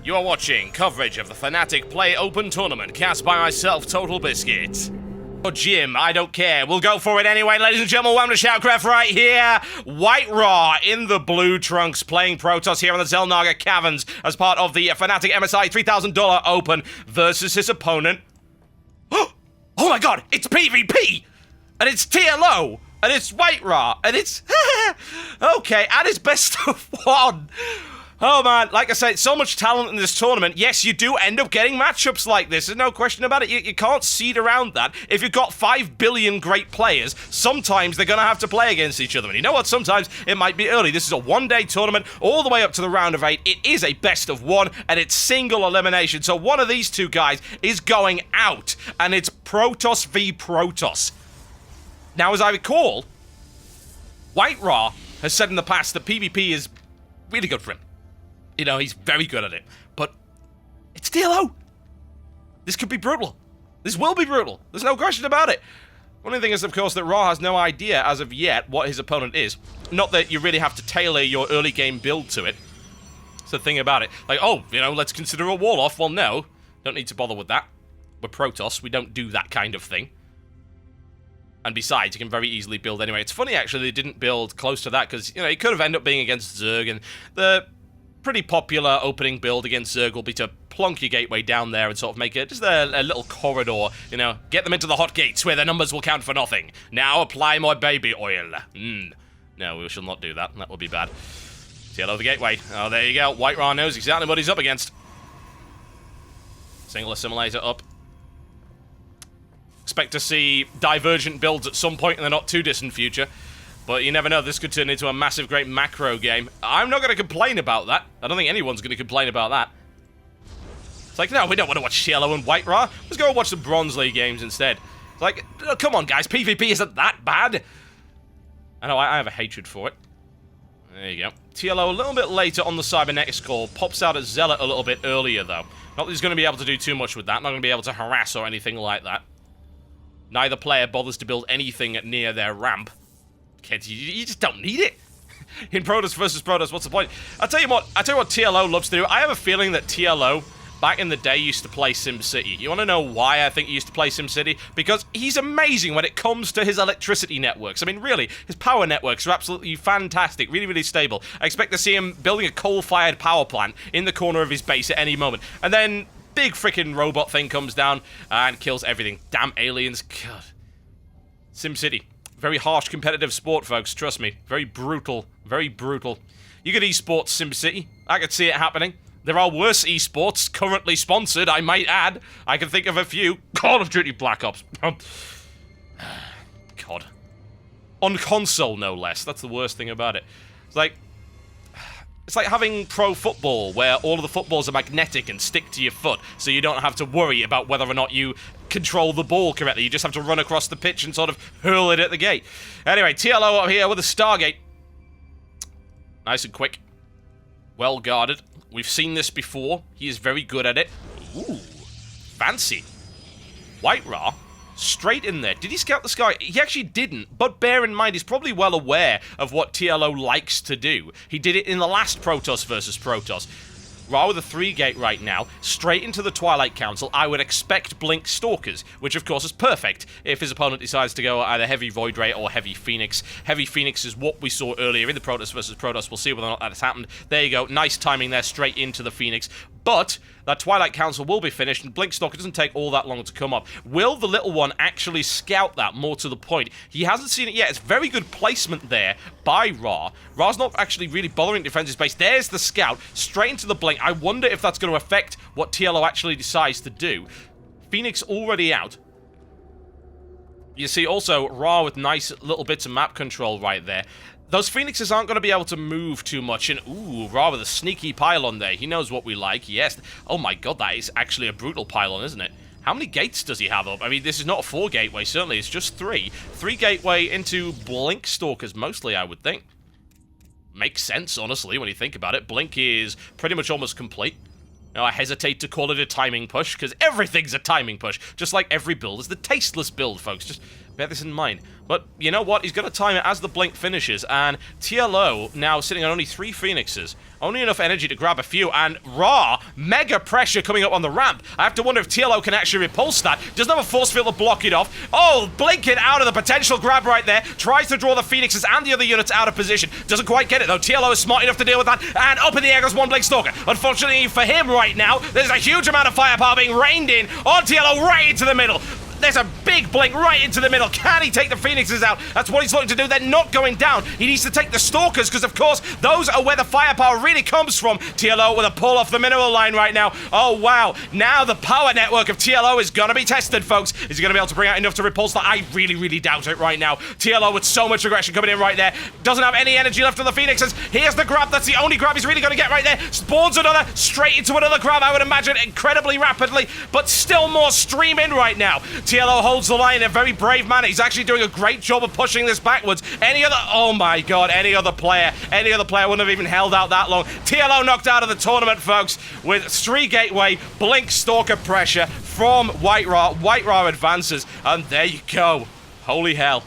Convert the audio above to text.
You are watching coverage of the Fnatic PlayOPEN tournament cast by myself, TotalBiscuit. Oh, Jim, I don't care. We'll go for it anyway, ladies and gentlemen. Welcome to SHOUTcraft right here. Whitera in the blue trunks playing Protoss here on the Zelnaga Caverns as part of the FnaticMSI $3,000 Open versus his opponent. Oh my god, it's PvP! And it's TLO! And it's Whitera! And it's... okay, and it's best of one! Oh man, like I said, so much talent in this tournament. Yes, you do end up getting matchups like this. There's no question about it. You can't seed around that. If you've got 5 billion great players, sometimes they're going to have to play against each other. And you know what? Sometimes it might be early. This is a one-day tournament all the way up to the round of 8. It is a best of 1, and it's single elimination. So one of these two guys is going out, and it's Protoss v Protoss. Now, as I recall, Whitera has said in the past that PvP is really good for him. You know, he's very good at it. But it's TLO. This could be brutal. This will be brutal. There's no question about it. Only thing is, of course, that Ra has no idea as of yet what his opponent is. Not that you really have to tailor your early game build to it. It's the thing about it. Like, oh, you know, let's consider a wall off. Well, no. Don't need to bother with that. We're Protoss. We don't do that kind of thing. And besides, you can very easily build anyway. It's funny, actually, they didn't build close to that, because, you know, it could have ended up being against Zerg, and the pretty popular opening build against Zerg will be to plonk your gateway down there and sort of make it just a little corridor, you know, get them into the hot gates where their numbers will count for nothing. Now apply my baby oil. No, we shall not do that. That would be bad. TLO the gateway. Oh, there you go. Whitera knows exactly what he's up against. Single assimilator up. Expect to see divergent builds at some point in the not too distant future. But you never know, this could turn into a massive, great macro game. I'm not going to complain about that. I don't think anyone's going to complain about that. It's like, no, we don't want to watch TLO and Whitera. Let's go watch some Bronze League games instead. It's like, oh, come on, guys, PvP isn't that bad. I know, I have a hatred for it. There you go. TLO a little bit later on the Cybernetics call. Pops out a Zealot a little bit earlier, though. Not that he's going to be able to do too much with that. Not going to be able to harass or anything like that. Neither player bothers to build anything near their ramp. Kids, you just don't need it. In Protoss versus Protoss, what's the point? I'll tell you what TLO loves to do. I have a feeling that TLO, back in the day, used to play SimCity. You want to know why I think he used to play SimCity? Because he's amazing when it comes to his electricity networks. I mean, really, his power networks are absolutely fantastic, really, really stable. I expect to see him building a coal-fired power plant in the corner of his base at any moment. And then, big freaking robot thing comes down and kills everything. Damn aliens. God. SimCity. Very harsh competitive sport, folks, trust me. Very brutal, very brutal. You get esports SimCity. I could see it happening. There are worse esports currently sponsored, I might add. I can think of a few. Call of Duty Black Ops. God. On console, no less. That's the worst thing about it. It's like having pro football, where all of the footballs are magnetic and stick to your foot, so you don't have to worry about whether or not you control the ball correctly. You just have to run across the pitch and sort of hurl it at the gate. Anyway, TLO up here with a Stargate. Nice and quick. Well guarded. We've seen this before. He is very good at it. Ooh, fancy. Whitera. Straight in there. Did he scout the sky? He actually didn't, but bear in mind, he's probably well aware of what TLO likes to do. He did it in the last Protoss versus Protoss. Ra with a 3-gate right now, straight into the Twilight Council. I would expect Blink Stalkers, which of course is perfect if his opponent decides to go either Heavy Void Ray or Heavy Phoenix. Heavy Phoenix is what we saw earlier in the Protoss versus Protoss. We'll see whether or not that has happened. There you go, nice timing there, straight into the Phoenix. But that Twilight Council will be finished, and Blink Stalker doesn't take all that long to come up. Will the little one actually scout that, more to the point? He hasn't seen it yet. It's very good placement there by Ra. Ra's not actually really bothering to defend his base. There's the scout, straight into the Blink. I wonder if that's going to affect what TLO actually decides to do. Phoenix already out. You see also Ra with nice little bits of map control right there. Those Phoenixes aren't going to be able to move too much, and ooh, Ra with a sneaky pylon there. He knows what we like, yes. Oh my god, that is actually a brutal pylon, isn't it? How many gates does he have up? I mean, this is not a 4-gateway, certainly, it's just 3. 3-gateway into Blink Stalkers, mostly, I would think. Makes sense, honestly, when you think about it. Blink is pretty much almost complete. Now, I hesitate to call it a timing push, because everything's a timing push. Just like every build is the tasteless build, folks. Just Bear this in mind. But you know what? He's going to time it as the blink finishes, and TLO now sitting on only 3 Phoenixes. Only enough energy to grab a few, and Ra, mega pressure coming up on the ramp. I have to wonder if TLO can actually repulse that. Doesn't have a force field to block it off. Oh, blinking out of the potential grab right there. Tries to draw the Phoenixes and the other units out of position. Doesn't quite get it, though. TLO is smart enough to deal with that, and up in the air goes one Blink Stalker. Unfortunately for him right now, there's a huge amount of firepower being rained in on TLO right into the middle. There's a big blink right into the middle. Can he take the Phoenixes out? That's what he's looking to do. They're not going down. He needs to take the Stalkers because, of course, those are where the firepower really comes from. TLO with a pull off the mineral line right now. Oh, wow. Now the power network of TLO is going to be tested, folks. Is he going to be able to bring out enough to repulse that? I really, really doubt it right now. TLO with so much aggression coming in right there. Doesn't have any energy left on the Phoenixes. Here's the grab. That's the only grab he's really going to get right there. Spawns another. Straight into another grab, I would imagine, incredibly rapidly. But still more stream in right now. TLO holds the line in a very brave manner. He's actually doing a great job of pushing this backwards. Oh my god, any other player wouldn't have even held out that long. TLO knocked out of the tournament, folks, with 3 gateway, blink stalker pressure from Whitera. Whitera advances, and there you go. Holy hell.